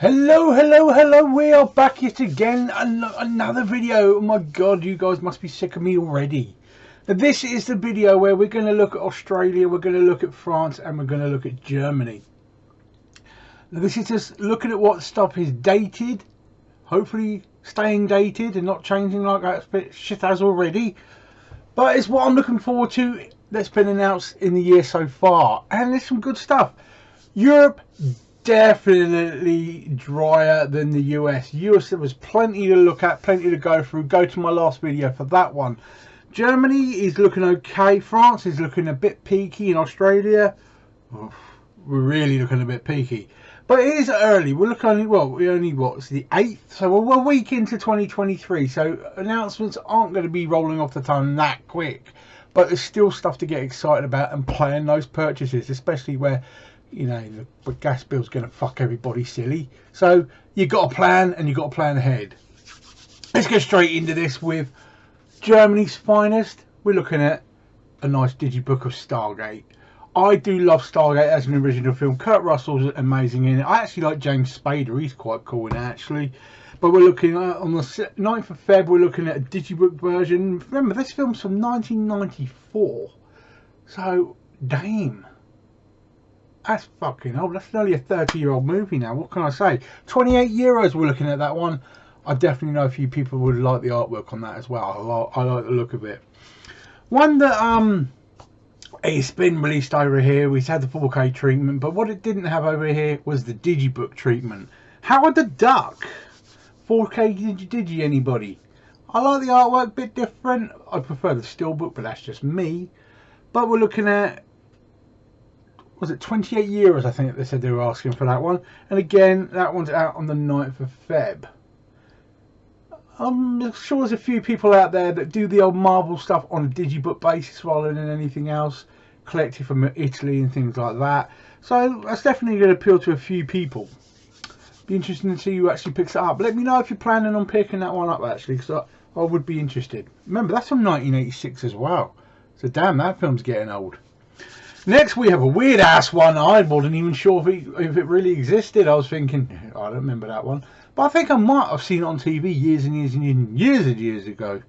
Hello, we are back yet again, another video. Oh my god, you guys must be sick of me already. Now, this is the video where we're going to look at Australia, we're going to look at France, and we're going to look at Germany. Now, this is just looking at what stuff is dated, hopefully staying dated and not changing like that shit has already. But it's what I'm looking forward to that's been announced in the year so far, and there's some good stuff. Europe, definitely drier than the US. US, there was plenty to look at, plenty to go through. Go to my last video for that one. Germany is looking okay. France is looking a bit peaky. In Australia, we're really looking a bit peaky. But it is early. We're looking it's the 8th, so we're a week into 2023. So announcements aren't going to be rolling off the tongue that quick. But there's still stuff to get excited about and plan those purchases, especially where, you know, the gas bill's going to fuck everybody silly. So you got to plan, and you got to plan ahead. Let's get straight into this with Germany's finest. We're looking at a nice digibook of Stargate. I do love Stargate as an original film. Kurt Russell's amazing in it. I actually like James Spader. He's quite cool in it, actually. But we're looking at, on the 9th of Feb, we're looking at a digibook version. Remember, this film's from 1994. So, damn. That's fucking old. That's nearly a 30-year-old movie now. What can I say? €28 we're looking at that one. I definitely know a few people would like the artwork on that as well. I like the look of it. One that it's been released over here. We've had the 4K treatment, but what it didn't have over here was the digibook treatment. Howard the Duck. 4K digi anybody? I like the artwork, a bit different. I prefer the steelbook, but that's just me. But we're looking at, was it €28 I think they said they were asking for that one. And again, that one's out on the 9th of Feb. I'm sure there's a few people out there that do the old Marvel stuff on a digibook basis rather than anything else, collected from Italy and things like that. So that's definitely going to appeal to a few people. Be interesting to see who actually picks it up. Let me know if you're planning on picking that one up, actually, because I would be interested. Remember, that's from 1986 as well. So damn, that film's getting old. Next, we have a weird ass one. I wasn't even sure if it really existed. I was thinking, I don't remember that one, but I think I might have seen it on TV years and years ago.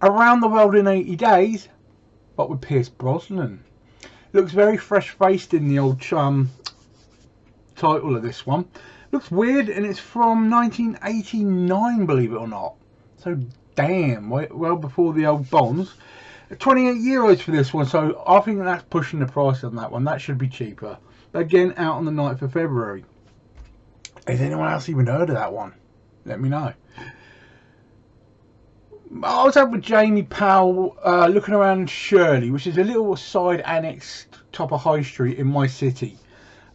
Around the World in 80 Days, but with Pierce Brosnan. Looks very fresh-faced in the old title of this one. Looks weird, and it's from 1989, believe it or not. So damn, well before the old Bonds. €28 for this one, so I think that's pushing the price on that one. That should be cheaper. But again, out on the 9th of February. Has anyone else even heard of that one? Let me know. I was out with Jamie Powell looking around Shirley, which is a little side annex top of High Street in my city,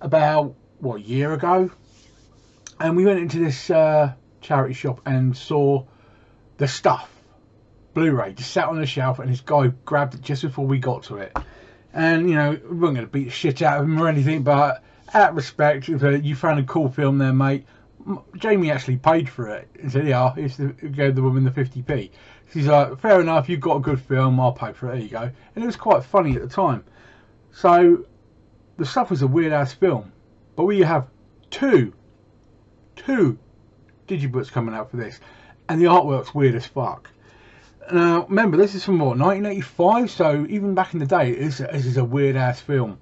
about, what, a year ago? And we went into this charity shop and saw The Stuff Blu-ray just sat on the shelf, and this guy grabbed it just before we got to it. And, you know, we weren't going to beat the shit out of him or anything, but out of respect, you found a cool film there, mate. Jamie actually paid for it. He said, yeah, he gave the woman the 50p. She's like, fair enough, you've got a good film, I'll pay for it, there you go. And it was quite funny at the time. So, The Stuff was a weird ass film, but we have two digibooks coming out for this, and the artwork's weird as fuck. Now, remember, this is from what, 1985, so even back in the day, this is a weird ass film.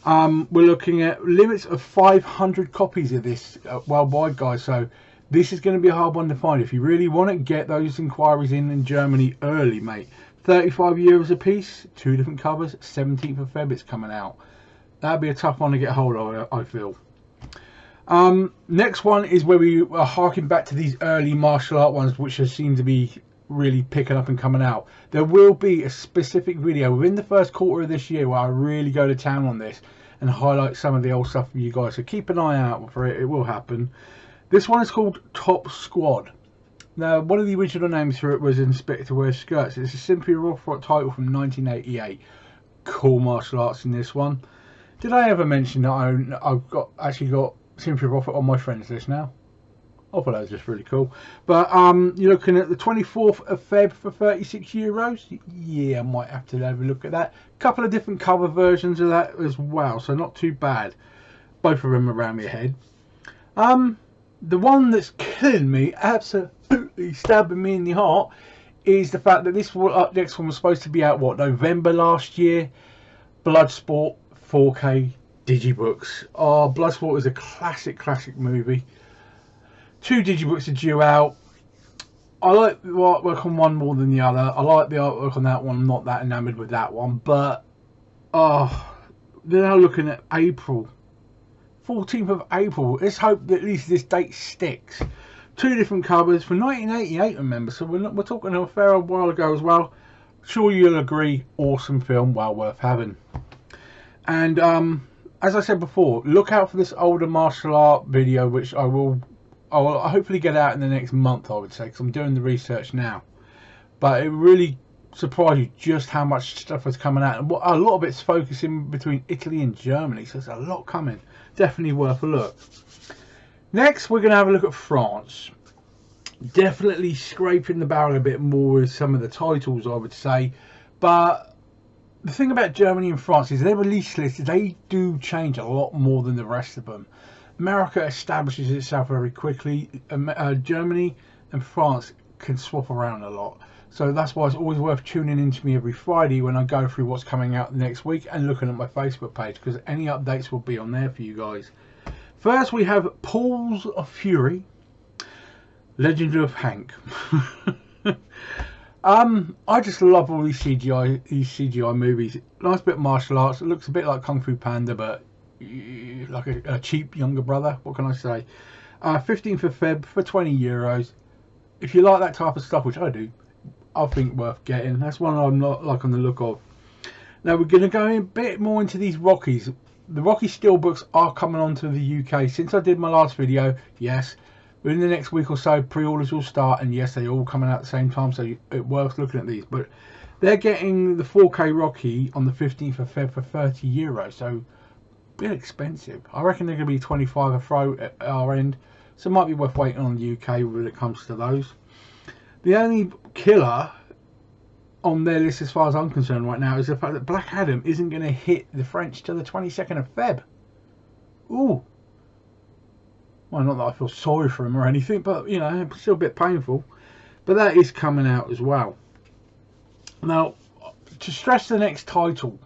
We're looking at limits of 500 copies of this worldwide, guys, so this is going to be a hard one to find. If you really want to get those inquiries in Germany early, mate. €35 a piece, 2 different covers, 17th of Feb it's coming out. That'd be a tough one to get hold of, I feel. Next one is where we are harking back to these early martial art ones, which seem to be really picking up and coming out. There will be a specific video within the first quarter of this year where I really go to town on this and highlight some of the old stuff for you guys, so keep an eye out for it. It will happen. This one is called Top Squad. Now, one of the original names for it was Inspector Wears Skirts. It's a simply rough title from 1988. Cool martial arts in this one. Did I ever mention that I've actually got Simply Roth on my friends list now? I thought that was just really cool. But you're looking at the 24th of Feb for €36. Yeah, I might have to have a look at that. Couple of different cover versions of that as well, so not too bad. Both of them around my head. The one that's killing me, absolutely stabbing me in the heart, is the fact that this next one was supposed to be out, what, November last year? Bloodsport 4K digibooks. Oh, Bloodsport is a classic movie. 2 digibooks are due out. I like the artwork on one more than the other. I like the artwork on that one. I'm not that enamoured with that one, but they're now looking at April, 14th of April. Let's hope that at least this date sticks. 2 different covers from 1988, remember, so we're talking a fair while ago as well. Sure you'll agree, awesome film, well worth having. And as I said before, look out for this older martial art video, which I will hopefully get out in the next month, I would say, because I'm doing the research now. But it really surprised you just how much stuff is coming out, and a lot of it's focusing between Italy and Germany, so there's a lot coming. Definitely worth a look. Next, we're going to have a look at France. Definitely scraping the barrel a bit more with some of the titles, I would say. But the thing about Germany and France is their release lists, they do change a lot more than the rest of them. America establishes itself very quickly. Germany and France can swap around a lot. So that's why it's always worth tuning into me every Friday when I go through what's coming out next week and looking at my Facebook page, because any updates will be on there for you guys. First, we have Pools of Fury, Legend of Hank. I just love all these CGI movies. Nice bit of martial arts. It looks a bit like Kung Fu Panda, but like a cheap younger brother. What can I say? 15th of Feb for €20. If you like that type of stuff, which I do, I think worth getting. That's one I'm not like on the look of. Now we're going to go a bit more into these Rockies. The Rocky Steelbooks are coming onto the UK. Since I did my last video, yes, within the next week or so, pre-orders will start, and yes, they're all coming out at the same time, so it's worth looking at these. But they're getting the 4K Rocky on the 15th of Feb for €30, so a bit expensive. I reckon they're going to be 25 a throw at our end, so it might be worth waiting on the UK when it comes to those. The only killer on their list, as far as I'm concerned right now, is the fact that Black Adam isn't going to hit the French till the 22nd of Feb. Ooh. Well, not that I feel sorry for him or anything, but, you know, it's still a bit painful. But that is coming out as well. Now, to stress the next title,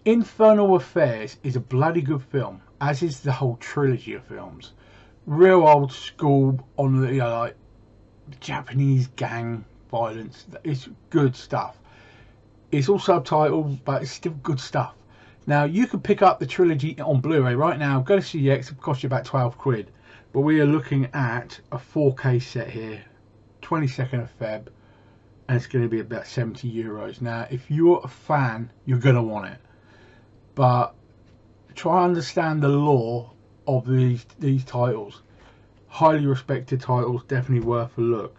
Infernal Affairs is a bloody good film, as is the whole trilogy of films. Real old school on the, you know, like Japanese gang violence. It's good stuff. It's all subtitled, but it's still good stuff. Now you can pick up the trilogy on Blu-ray right now. Go to CX, it'll cost you about 12 quid. But we are looking at a 4K set here, 22nd of Feb, and it's going to be about €70. Now if you're a fan, you're going to want it, but try and understand the lore of these titles. Highly respected titles, definitely worth a look.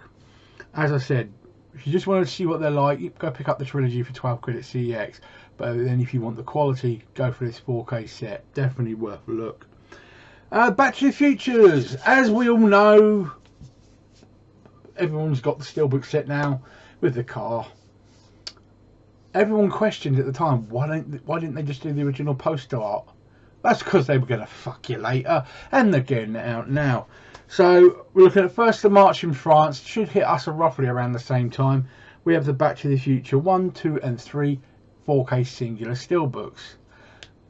As I said, if you just want to see what they're like, go pick up the trilogy for 12 quid at CEX. But then if you want the quality, go for this 4K set. Definitely worth a look. Back to the Futures. As we all know, everyone's got the Steelbook set now with the car. Everyone questioned at the time, why didn't they just do the original poster art? That's because they were going to fuck you later, and they're getting it out now. So we're looking at 1st of March in France. Should hit us roughly around the same time. We have the Back to the Future 1, 2 and 3 4K singular steelbooks.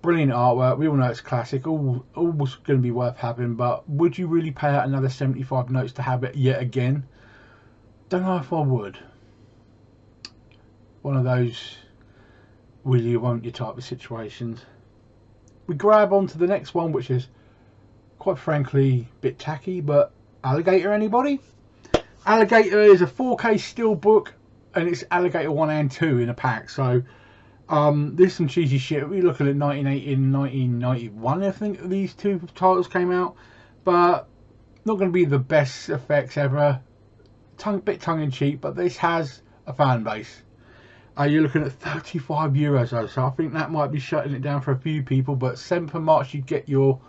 Brilliant artwork. We all know it's classic. All going to be worth having, but would you really pay out another 75 notes to have it yet again? Don't know if I would. One of those will you won't you type of situations. We grab on to the next one, which is quite frankly a bit tacky, but Alligator, anybody? Alligator is a 4K steelbook, and it's Alligator 1 and 2 in a pack. So there's some cheesy shit. We're looking at 1980 and 1991, I think these two titles came out, but not going to be the best effects ever. Bit tongue-in-cheek, but this has a fan base. You're looking at €35 though, so I think that might be shutting it down for a few people, but 7th of March you get your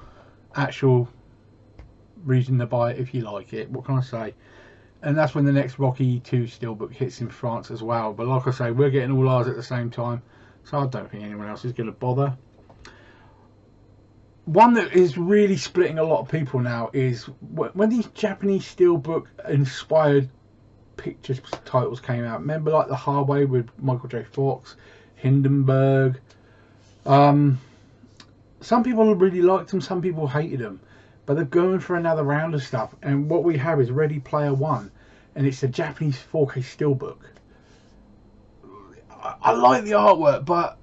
actual reason to buy it if you like it. What can I say? And that's when the next Rocky 2 steelbook hits in France as well. But like I say, we're getting all ours at the same time, so I don't think anyone else is going to bother. one that is really splitting a lot of people now is when these Japanese steelbook inspired pictures titles came out. Remember, like The Hard Way with Michael J. Fox, Hindenburg. Some people really liked them, some people hated them, but they're going for another round of stuff. And what we have is Ready Player One, and it's a Japanese 4K steelbook. I like the artwork, but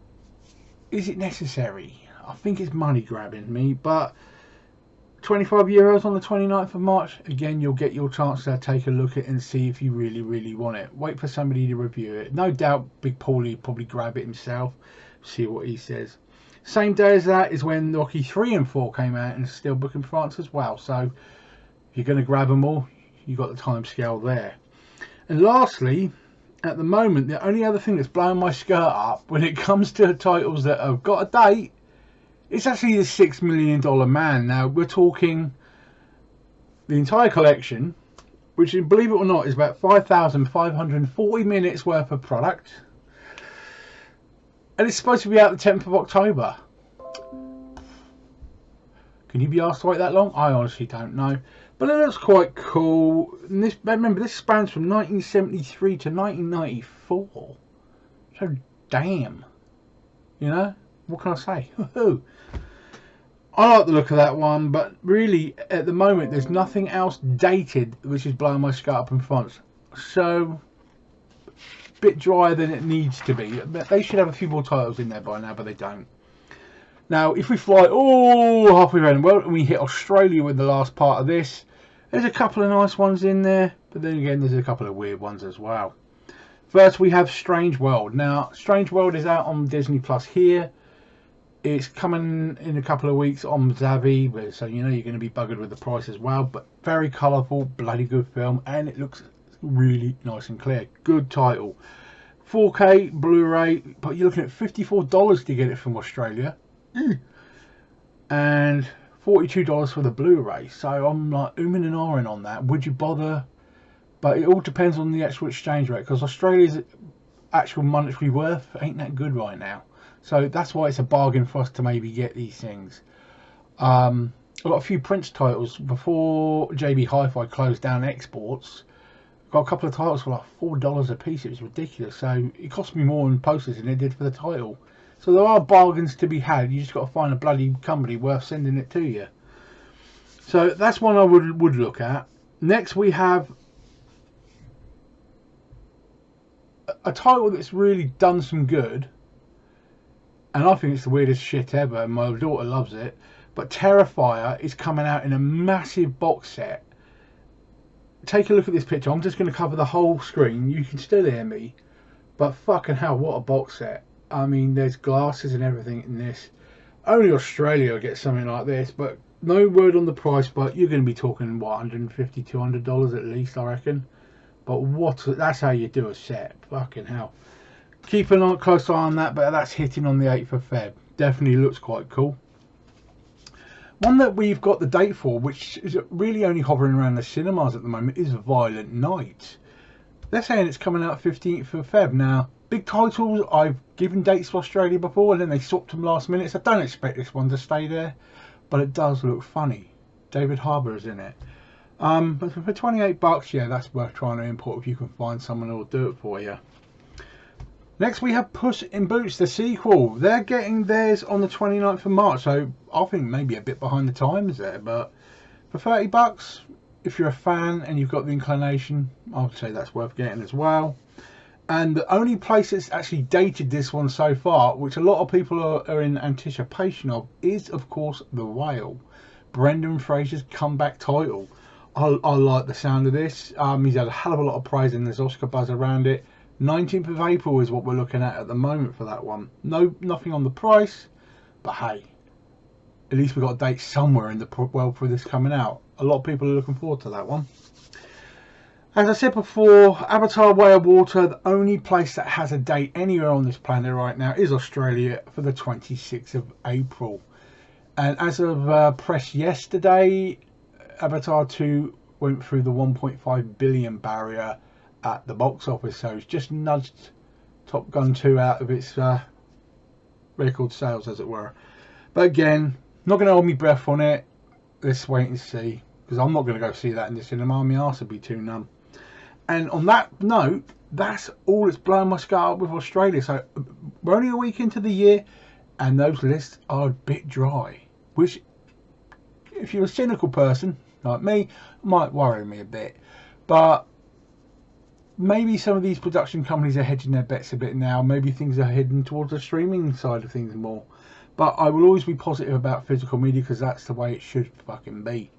is it necessary? I think it's money grabbing me, but €25 on the 29th of March. Again, you'll get your chance to take a look at it and see if you really want it. Wait for somebody to review it. No doubt Big Paulie probably grab it himself, see what he says. Same day as that is when Rocky 3 and 4 came out in steelbook in France as well. So if you're going to grab them all, you got the time scale there. And lastly, at the moment, the only other thing that's blowing my skirt up when it comes to titles that have got a date, it's actually the $6 million man. Now, we're talking the entire collection, which, believe it or not, is about 5,540 minutes worth of product. And it's supposed to be out the 10th of October. Can you be asked to wait that long? I honestly don't know. But it looks quite cool. And this, remember, this spans from 1973 to 1994. So, damn. You know? What can I say? Woohoo! I like the look of that one, but really, at the moment, there's nothing else dated which is blowing my skirt up in front. So, a bit drier than it needs to be. They should have a few more titles in there by now, but they don't. Now, if we fly halfway around the world and we hit Australia with the last part of this, there's a couple of nice ones in there, but then again, there's a couple of weird ones as well. First, we have Strange World. Now, Strange World is out on Disney Plus here. It's coming in a couple of weeks on Zavi, so you know you're going to be buggered with the price as well. But very colourful, bloody good film, and it looks really nice and clear. Good title. 4K Blu-ray, but you're looking at $54 to get it from Australia. And $42 for the Blu-ray. So I'm like ooming and ahhing on that. Would you bother? But it all depends on the actual exchange rate, because Australia's actual monetary worth ain't that good right now. So that's why it's a bargain for us to maybe get these things. I've got a few Prince titles before JB Hi-Fi closed down exports. Got a couple of titles for like $4 a piece. It was ridiculous. So it cost me more in postage than it did for the title. So there are bargains to be had. You just got to find a bloody company worth sending it to you. So that's one I would look at. Next we have a title that's really done some good. And I think it's the weirdest shit ever. And my daughter loves it. But Terrifier is coming out in a massive box set. Take a look at this picture. I'm just going to cover the whole screen. You can still hear me. But fucking hell, what a box set. I mean, there's glasses and everything in this. Only Australia will get something like this, but no word on the price. But you're going to be talking, what, $150, $200 at least, I reckon. But that's how you do a set. Fucking hell. Keep a close eye on that, but that's hitting on the 8th of Feb. Definitely looks quite cool. One that we've got the date for, which is really only hovering around the cinemas at the moment, is Violent Night. They're saying it's coming out 15th of Feb. Now, big titles, I've given dates for Australia before and then they swapped them last minute, so I don't expect this one to stay there, but it does look funny. David Harbour is in it. But for $28, yeah, that's worth trying to import if you can find someone who will do it for you. Next we have Puss in Boots, the sequel. They're getting theirs on the 29th of March, so I think maybe a bit behind the times there, but for $30, if you're a fan and you've got the inclination, I would say that's worth getting as well. And the only place that's actually dated this one so far, which a lot of people are in anticipation of, is of course The Whale. Brendan Fraser's comeback title. I like the sound of this. He's had a hell of a lot of praise and there's Oscar buzz around it. 19th of April is what we're looking at the moment for that one. Nothing on the price, but hey, at least we've got a date somewhere in the world for this coming out. A lot of people are looking forward to that one. As I said before, Avatar Way of Water, the only place that has a date anywhere on this planet right now is Australia for the 26th of April. And as of press yesterday, Avatar 2 went through the 1.5 billion barrier at the box office, so it's just nudged Top Gun 2 out of its record sales, as it were. But again, Not going to hold my breath on it. Let's wait and see, because I'm not going to go see that in the cinema. My arse would be too numb. And on that note, that's all that's blowing my skull up with Australia. So we're only a week into the year, and those lists are a bit dry, which, if you're a cynical person like me, might worry me a bit. But maybe some of these production companies are hedging their bets a bit now. Maybe things are heading towards the streaming side of things more. But I will always be positive about physical media, because that's the way it should fucking be.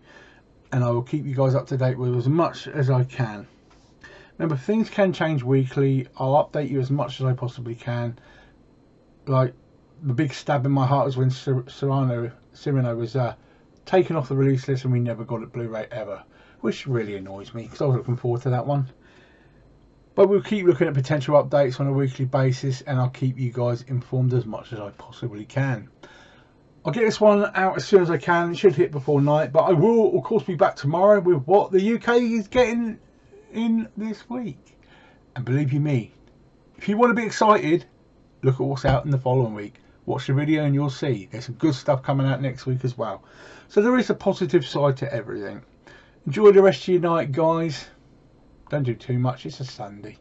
And I will keep you guys up to date with as much as I can. Remember, things can change weekly. I'll update you as much as I possibly can. Like, the big stab in my heart was when Cyrano was taken off the release list and we never got it Blu-ray ever, which really annoys me, because I was looking forward to that one. But we'll keep looking at potential updates on a weekly basis, and I'll keep you guys informed as much as I possibly can. I'll get this one out as soon as I can. It should hit before night, but I will of course be back tomorrow with what the UK is getting in this week. And believe you me, if you want to be excited, look at what's out in the following week. Watch the video and you'll see there's some good stuff coming out next week as well. So there is a positive side to everything. Enjoy the rest of your night, guys. Don't do too much, it's a Sunday.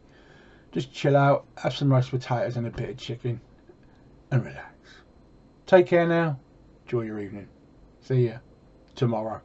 Just chill out, have some roast potatoes and a bit of chicken, and relax. Take care now. Enjoy your evening. See ya tomorrow.